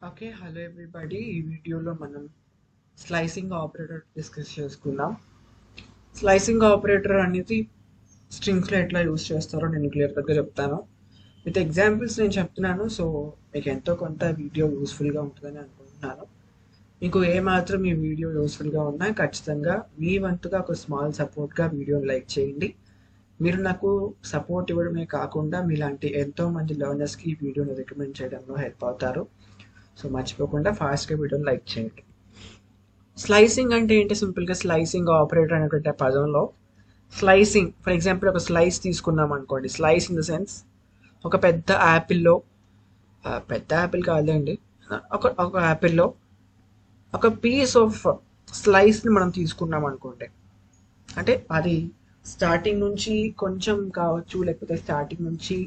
Okay. Hello everybody. ఈ వీడియోలో మనం స్లైసింగ్ ఆపరేటర్ డిస్కస్ చేసుకుందాం. స్లైసింగ్ ఆపరేటర్ అనేది స్ట్రింగ్స్లో ఎట్లా యూస్ చేస్తారో నేను క్లియర్గా చెప్తాను. విత్ ఎగ్జాంపుల్స్ నేను చెప్తున్నాను. సో మీకు ఎంతో కొంత వీడియో యూస్ఫుల్గా ఉంటుందని అనుకుంటున్నాను. మీకు ఏమాత్రం ఈ వీడియో యూస్ఫుల్గా ఉన్నా ఖచ్చితంగా మీ వంతుగా ఒక స్మాల్ సపోర్ట్గా వీడియోని లైక్ చేయండి. మీరు నాకు సపోర్ట్ ఇవ్వడమే కాకుండా మీలాంటి ఎంతో మంది లెర్నర్స్కి ఈ వీడియోని రికమెండ్ చేయడంలో హెల్ప్ అవుతారు. సో మర్చిపోకుండా ఫాస్ట్గా వీడియోని లైక్ చేయండి. స్లైసింగ్ అంటే ఏంటి? సింపుల్గా స్లైసింగ్ ఆపరేటర్ అనేటువంటి పదంలో స్లైసింగ్, ఫర్ ఎగ్జాంపుల్ ఒక స్లైస్ తీసుకున్నాం అనుకోండి. స్లైస్ ఇన్ ద సెన్స్ ఒక పెద్ద యాపిల్లో, పెద్ద యాపిల్ కాదండి, ఒక ఒక యాపిల్లో ఒక పీస్ ఆఫ్ స్లైస్ని మనం తీసుకున్నాం అనుకోండి. అంటే అది స్టార్టింగ్ నుంచి కొంచెం కావచ్చు, లేకపోతే స్టార్టింగ్ నుంచి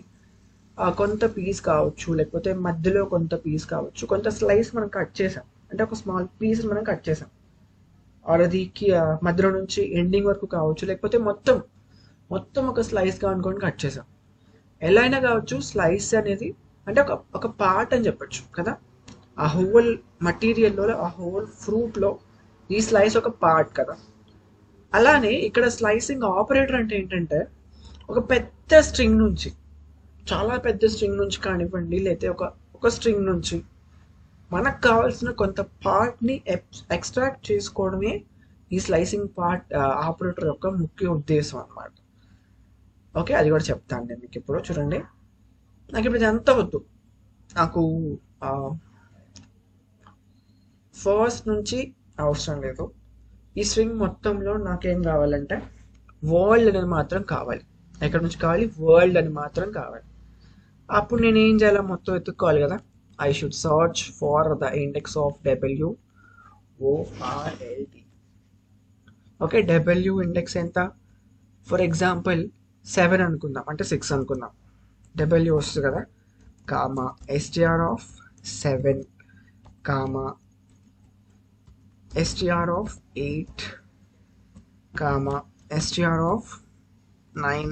కొంత పీస్ కావచ్చు, లేకపోతే మధ్యలో కొంత పీస్ కావచ్చు. కొంత స్లైస్ మనం కట్ చేసాం అంటే ఒక స్మాల్ పీస్ మనం కట్ చేసాం. ఆర్ అది మధ్యలో నుంచి ఎండింగ్ వరకు కావచ్చు, లేకపోతే మొత్తం మొత్తం ఒక స్లైస్గా అనుకోని కట్ చేసాం. ఎలా అయినా కావచ్చు. స్లైస్ అనేది అంటే ఒక ఒక పార్ట్ అని చెప్పొచ్చు కదా. ఆ హోల్ మటీరియల్లో, ఆ హోల్ ఫ్రూట్లో ఈ స్లైస్ ఒక పార్ట్ కదా. అలానే ఇక్కడ స్లైసింగ్ ఆపరేటర్ అంటే ఏంటంటే ఒక పెద్ద స్ట్రింగ్ నుంచి, చాలా పెద్ద స్ట్రింగ్ నుంచి కానివ్వండి, లేకపోతే ఒక ఒక స్ట్రింగ్ నుంచి మనకు కావాల్సిన కొంత పార్ట్ని ఎక్స్ట్రాక్ట్ చేసుకోవడమే ఈ స్లైసింగ్ పార్ట్ ఆపరేటర్ యొక్క ముఖ్య ఉద్దేశం అన్నమాట. ఓకే, అది కూడా చెప్తాను నేను మీకు ఇప్పుడు. చూడండి, నాకు ఇప్పుడు ఇదంతా వద్దు. నాకు ఫస్ట్ నుంచి అవసరం లేదు. ఈ స్ట్రింగ్ మొత్తంలో నాకేం కావాలంటే వరల్డ్ అనేది మాత్రం కావాలి. ఎక్కడి నుంచి కావాలి? వరల్డ్ అని మాత్రం కావాలి. అప్పుడు నేను ఏం చేయాలి? మొత్తం ఎత్తుక్కోవాలి కదా. I should search for the index of WORLD. Okay, W index ఎంత? ఫర్ ఎగ్జాంపుల్ 7 అనుకుందాం, అంటే 6 అనుకుందాం. డబ్ల్యూ వస్తుంది కదా, comma STR of 7, comma STR of 8, comma STR of 9,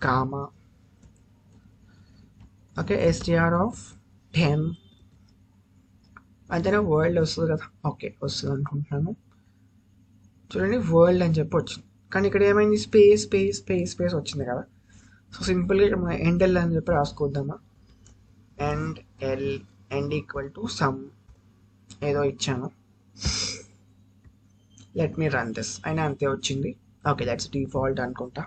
comma okay STR of 10. అంతేనా? వరల్డ్ వస్తుంది కదా. ఓకే, వస్తుంది అనుకుంటున్నాను. చూడండి, వరల్డ్ అని చెప్పి వచ్చింది. కానీ ఇక్కడ ఏమైంది? స్పేస్ స్పేస్ స్పేస్ స్పేస్ వచ్చింది కదా. సో సింపుల్గా ఇక్కడ మనం ఎండ్ ఎల్ అని చెప్పి రాసుకోద్దామా. End L, end equal to sum ఏదో ఇచ్చాను. Let me run this. అయినా అంతే వచ్చింది. ఓకే, దట్స్ డిఫాల్ట్ అనుకుంటా.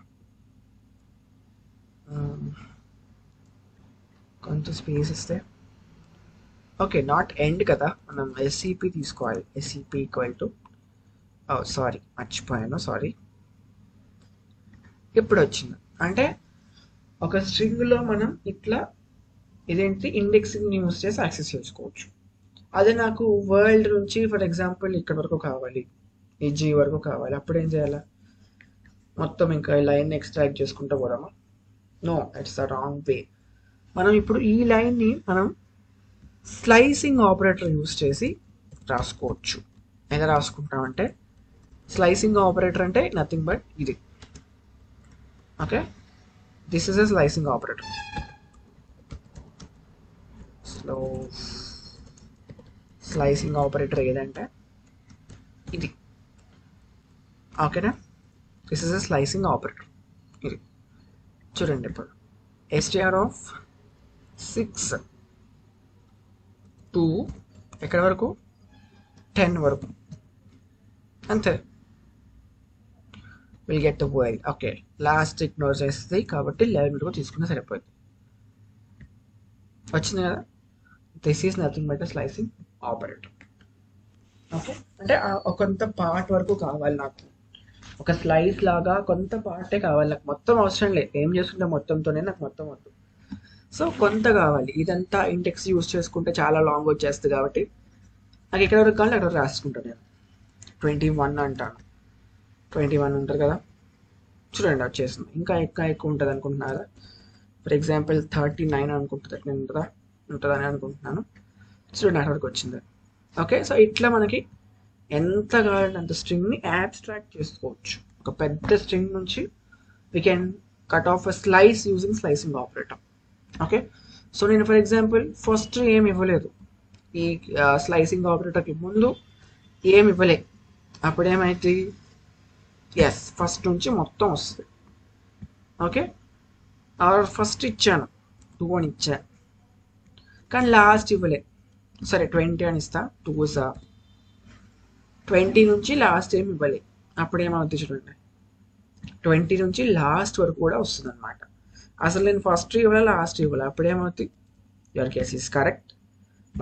కొంత స్పేస్ ఇస్తే ఓకే, నాట్ ఎండ్ కదా, మనం ఎస్సిపి తీసుకోవాలి. ఎస్సిపి ఈక్వల్ టు, సారీ మర్చిపోయాను, సారీ. ఇప్పుడు వచ్చింది. అంటే ఒక స్ట్రింగ్లో మనం ఇట్లా ఇదేంటి ఇండెక్సింగ్ యూస్ చేసి యాక్సెస్ చేసుకోవచ్చు. అదే నాకు వరల్డ్ నుంచి ఫర్ ఎగ్జాంపుల్ ఇక్కడ వరకు కావాలి, ఈ జీ వరకు కావాలి. అప్పుడు ఏం చేయాలి? మొత్తం ఇంకా ఈ లైన్ ఎక్స్ట్రాక్ట్ చేసుకుంటూ పోదామా? No, it's the wrong way. మనం ఇప్పుడు ఈ లైన్ని మనం స్లైసింగ్ ఆపరేటర్ యూస్ చేసి రాసుకోవచ్చు. ఎలా రాసుకుంటామంటే, స్లైసింగ్ ఆపరేటర్ అంటే నథింగ్ బట్ ఇది. Okay, this is a slicing operator. Slow slicing operator ఏదంటే ఇది. ఓకేనా? This is a slicing operator. ఇది చూడండి. ఇప్పుడు ఎస్టిఆర్ ఆఫ్ 6 టు ఎక్కడి వరకు? 10 వరకు. అంతే. Will get the world. Okay, last ignore చేస్తుంది కాబట్టి 11 వరకు తీసుకుంటే సరిపోయింది. వచ్చింది కదా. This is nothing but slicing operator. Okay, అంటే కొంత పార్ట్ వరకు కావాలి నాకు. ఒక స్లైస్ లాగా కొంత పార్టే కావాలి నాకు, మొత్తం అవసరం లేదు. ఏం చేసుకుంటే మొత్తంతోనే నాకు మొత్తం వద్దు. సో కొంత కావాలి. ఇదంతా ఇండెక్స్ యూస్ చేసుకుంటే చాలా లాంగ్ వచ్చేస్తుంది కాబట్టి నాకు ఎక్కడ వరకు కావాలి అక్కడ రాసుకుంటాను నేను. 21 అంటాను. 21 ఉంటుంది కదా. చూడండి వచ్చేసింది. ఇంకా ఎక్కువ ఉంటుంది అనుకుంటున్నాను కదా. ఫర్ ఎగ్జాంపుల్ 39 అనుకుంటుంది. ఉంటుందని అనుకుంటున్నాను. చూడండి అక్కడ వరకు వచ్చింది. ఓకే, సో ఇట్లా మనకి ఎంత కావాలంటే అంత స్ట్రింగ్ని యాబ్స్ట్రాక్ట్ చేసుకోవచ్చు. ఒక పెద్ద స్ట్రింగ్ నుంచి we can cut of a slice using slicing operator. Okay, so నేను ఫర్ ఎగ్జాంపుల్ ఫస్ట్ ఏమి ఇవ్వలేదు. ఈ స్లైసింగ్ ఆపరేటర్కి ముందు ఏమి ఇవ్వలే, అప్పుడేమైతే ఎస్ ఫస్ట్ నుంచి మొత్తం వస్తుంది. ఓకే, ఆర్ ఫస్ట్ ఇచ్చాను 2 అని ఇచ్చాను కానీ లాస్ట్ ఇవ్వలే, సరే 20 అని ఇస్తా. 2 20 నుంచి లాస్ట్ ఏమి ఇవ్వలే, అప్పుడేమవుతుంది చూడండి 20 నుంచి లాస్ట్ వరకు కూడా వస్తుంది అనమాట. అసలు నేను ఫస్ట్ ఇవ్వాలి లాస్ట్ ఇవ్వాలి, అప్పుడేమవుతుంది యువర్ కేస్ ఈస్ కరెక్ట్,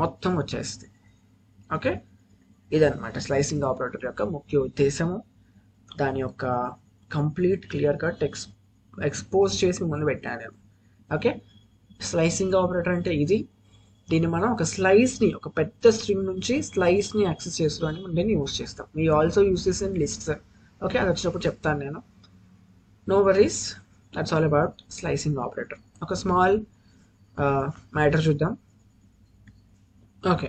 మొత్తం వచ్చేస్తుంది. ఓకే, ఇదనమాట స్లైసింగ్ ఆపరేటర్ యొక్క ముఖ్య ఉద్దేశము. దాని యొక్క కంప్లీట్ క్లియర్ కట్ ఎక్స్పోజ్ చేసి ముందు పెట్టాను నేను. ఓకే, స్లైసింగ్ ఆపరేటర్ అంటే ఇది. దీన్ని మనం ఒక స్లైస్ని, ఒక పెద్ద స్ట్రింగ్ నుంచి స్లైస్ని యాక్సెస్ చేసుకోవడానికి దీన్ని యూస్ చేస్తాం. We also use this in lists. Okay, అది వచ్చినప్పుడు చెప్తాను నేను. No worries, that's all about slicing operator. ఒక స్మాల్ మ్యాటర్ చూద్దాం. Okay,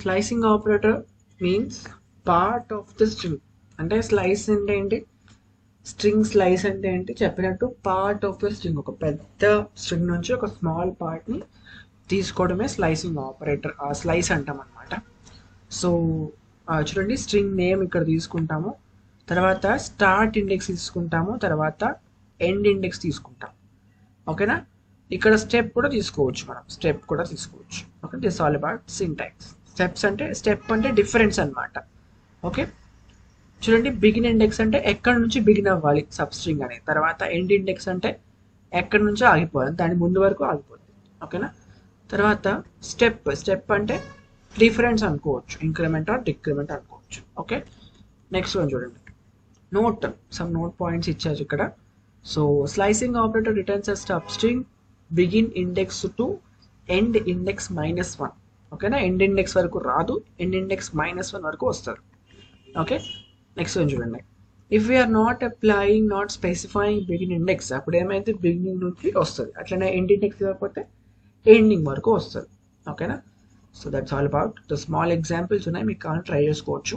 slicing operator means part of the string. అంటే స్లైస్ అంటే ఏంటి, స్ట్రింగ్ స్లైస్ అంటే ఏంటి చెప్పినట్టు పార్ట్ ఆఫ్ ద స్ట్రింగ్, ఒక పెద్ద స్ట్రింగ్ నుంచి ఒక స్మాల్ పార్ట్ని తీసుకోవడమే స్లైసింగ్ ఆపరేటర్, స్లైస్ అంటాం అనమాట. సో చూడండి, స్ట్రింగ్ నేమ్ ఇక్కడ తీసుకుంటాము, తర్వాత స్టార్ట్ ఇండెక్స్ తీసుకుంటాము, తర్వాత ఎండ్ ఇండెక్స్ తీసుకుంటాం. ఓకేనా, ఇక్కడ స్టెప్ కూడా తీసుకోవచ్చు మనం, స్టెప్ కూడా తీసుకోవచ్చు. Okay, this all about syntax. Step అంటే డిఫరెన్స్ అనమాట. ఓకే, చూడండి, బిగిన్ ఇండెక్స్ అంటే ఎక్కడి నుంచి బిగిన్ అవ్వాలి సబ్ స్ట్రింగ్ అనేది, తర్వాత ఎండ్ ఇండెక్స్ అంటే ఎక్కడి నుంచో ఆగిపోవాలి, దాని ముందు వరకు ఆగిపోతుంది. ఓకేనా, తర్వాత స్టెప్ అంటే డిఫరెన్స్ అనుకోవచ్చు, ఇంక్రిమెంట్ ఆర్ డిక్రిమెంట్ అనుకోవచ్చు. ఓకే, నెక్స్ట్ వన్ చూడండి, సమ్ నోట్ పాయింట్స్ ఇచ్చారు ఇక్కడ. So slicing operator returns a sub string begin index to end index -1. ఓకేనా, ఎండ్ ఇండెక్స్ వరకు రాదు, ఎండ్ ఇండెక్స్ -1 వరకు వస్తారు. ఓకే, నెక్స్ట్ వన్ చూడండి, if we are not specifying begin index, అప్పుడు ఏమైతే బిగినింగ్ నుంచి వస్తుంది, అట్లనే ఎండ్ ఇండెక్స్ ఇవ్వకపోతే ఎండింగ్ వరకు వస్తుంది. ఓకేనా, so that's all about the small examples ఉన్నాయి, మీకు కావాలి ట్రై చేసుకోవచ్చు.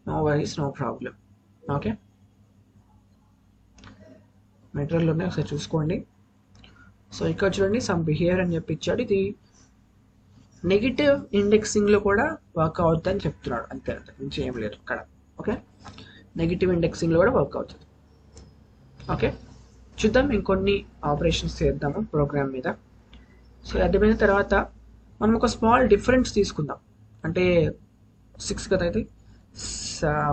No worries, no problem. Okay, material ఉన్నాయి, ఒకసారి చూసుకోండి. సో ఇక్కడ చూడండి, సమ్ బిహేవియర్ అని చెప్పి ఇచ్చాడు. ఇది నెగిటివ్ ఇండెక్సింగ్లో కూడా వర్క్ అవుతుంది అని చెప్తున్నాడు, అంతే, నుంచి ఏం లేదు ఇక్కడ. ఓకే, నెగిటివ్ ఇండెక్సింగ్లో కూడా వర్క్ అవుతుంది. ఓకే, చూద్దాం, ఇంకొన్ని ఆపరేషన్స్ చేద్దాము ప్రోగ్రామ్ మీద. సో అర్థమైన తర్వాత మనం ఒక స్మాల్ డిఫరెన్స్ తీసుకుందాం. అంటే 6 కదా ఇది.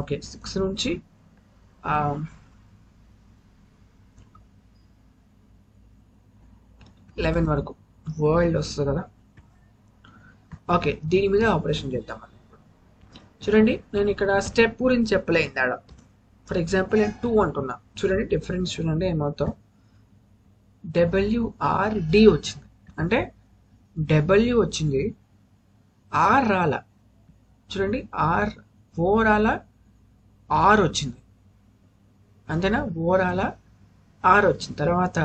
ఓకే, 6 నుంచి 11 వరకు వరల్డ్ వస్తుంది కదా. ఓకే, దీని మీద ఆపరేషన్ చేద్దాం మనం. చూడండి, నేను ఇక్కడ స్టెప్ గురించి చెప్పలేదు ఆడ. ఫర్ ఎగ్జాంపుల్ నేను 2 అంటున్నా, చూడండి డిఫరెన్స్ చూడండి ఏమవుతాం. WRD వచ్చింది, అంటే W వచ్చింది, R రాలా. చూడండి, O రాలా, R వచ్చింది, అంతేనా, O రాలా, R వచ్చింది. తర్వాత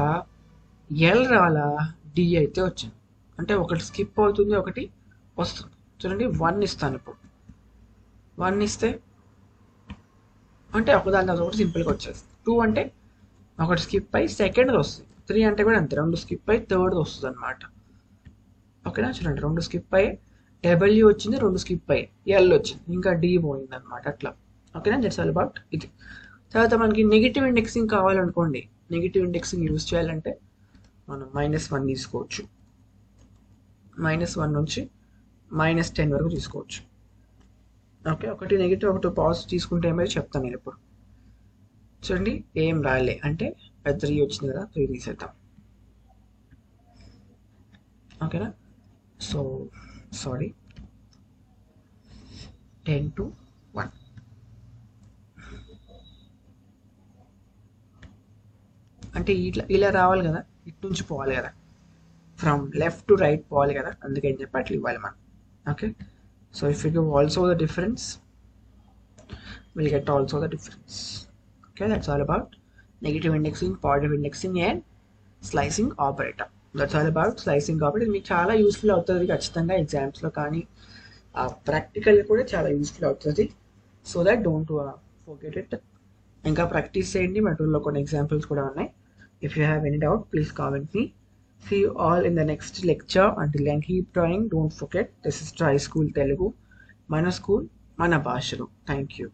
L రాలా, D అయితే వచ్చింది. అంటే ఒకటి స్కిప్ అవుతుంది, ఒకటి వస్తుంది. చూడండి, 1 ఇస్తాను ఇప్పుడు. 1 ఇస్తే అంటే ఒకదాని తర్వాత ఒకటి సింపుల్గా వచ్చేస్తుంది. 2 అంటే ఒకటి స్కిప్ అయ్యి సెకండ్ వస్తుంది. 3 అంటే కూడా అంతే, 2 స్కిప్ అయ్యి థర్డ్ వస్తుంది అనమాట. ఓకేనా, చూడండి, 2 స్కిప్ అయ్యి W వచ్చింది, 2 స్కిప్ అయ్యి L వచ్చింది, ఇంకా D పోయింది అనమాట, అట్లా. ఓకేనా, దట్స్ ఆల్ అబౌట్ ఇది. తర్వాత మనకి నెగిటివ్ ఇండెక్సింగ్ కావాలనుకోండి, నెగిటివ్ ఇండెక్సింగ్ యూజ్ చేయాలంటే మనం -1 తీసుకోవచ్చు, -1 నుంచి -10 వరకు తీసుకోవచ్చు. ఓకే, ఒకటి నెగిటివ్ ఒకటి పాజిటివ్ తీసుకుంటే ఏమైతే చెప్తాను నేను ఇప్పుడు. చూడండి, ఏం రాలే అంటే 3 వచ్చింది కదా, 3 తీసేద్దాం. ఓకేనా, సో సారీ, 10 to 1. అంటే ఇలా రావాలి కదా, ఇటు నుంచి పోవాలి కదా, ఫ్రమ్ లెఫ్ట్ టు రైట్ పోవాలి కదా, అందుకని చెప్పి అట్లా ఇవ్వాలి మనం. Okay, so if you give also the difference, will get also the difference. Okay, that's all about negative indexing, positive indexing and slicing operator. That's all about slicing operator. మీకు చాలా useful అవుతుంది ఖచ్చితంగా ఎగ్జామ్స్లో, కానీ ప్రాక్టికల్ కూడా చాలా useful అవుతుంది. So that don't forget it. ఇంకా ప్రాక్టీస్ చేయండి, మెటీరియల్లో కొన్ని ఎగ్జాంపుల్స్ కూడా ఉన్నాయి. If you have any doubt please comment me. See you all in the next lecture. Until then, keep trying. Don't forget, this is Try School Telugu. Mana school, mana bhashalo. Thank you.